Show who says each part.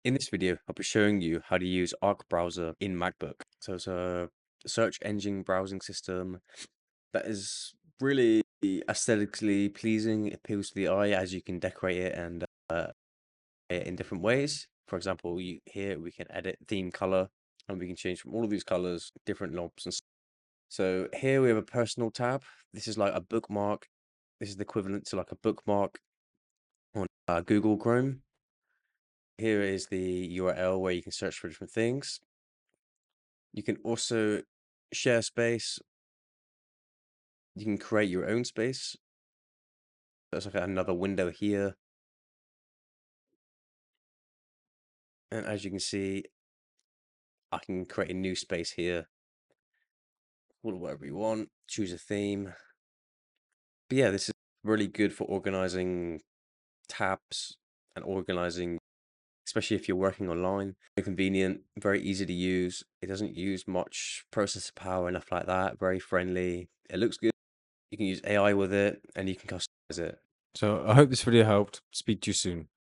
Speaker 1: In this video, I'll be showing you how to use Arc Browser in MacBook. So it's a search engine browsing system that is really aesthetically pleasing. It appeals to the eye as you can decorate it and it in different ways. For example, here we can edit theme color and we can change from all of these colors, different knobs and stuff. So here we have a personal tab. This is like a bookmark. This is the equivalent to like a bookmark on Google Chrome. Here is the URL where you can search for different things. You can also share space. You can create your own space. There's like another window here. And as you can see, I can create a new space here. Call it whatever you want. Choose a theme. But yeah, this is really good for organizing tabs and organizing, especially if you're working online. Very convenient, very easy to use. It doesn't use much processor power, enough like that. Very friendly. It looks good. You can use AI with it and you can customize it.
Speaker 2: So I hope this video helped. Speak to you soon.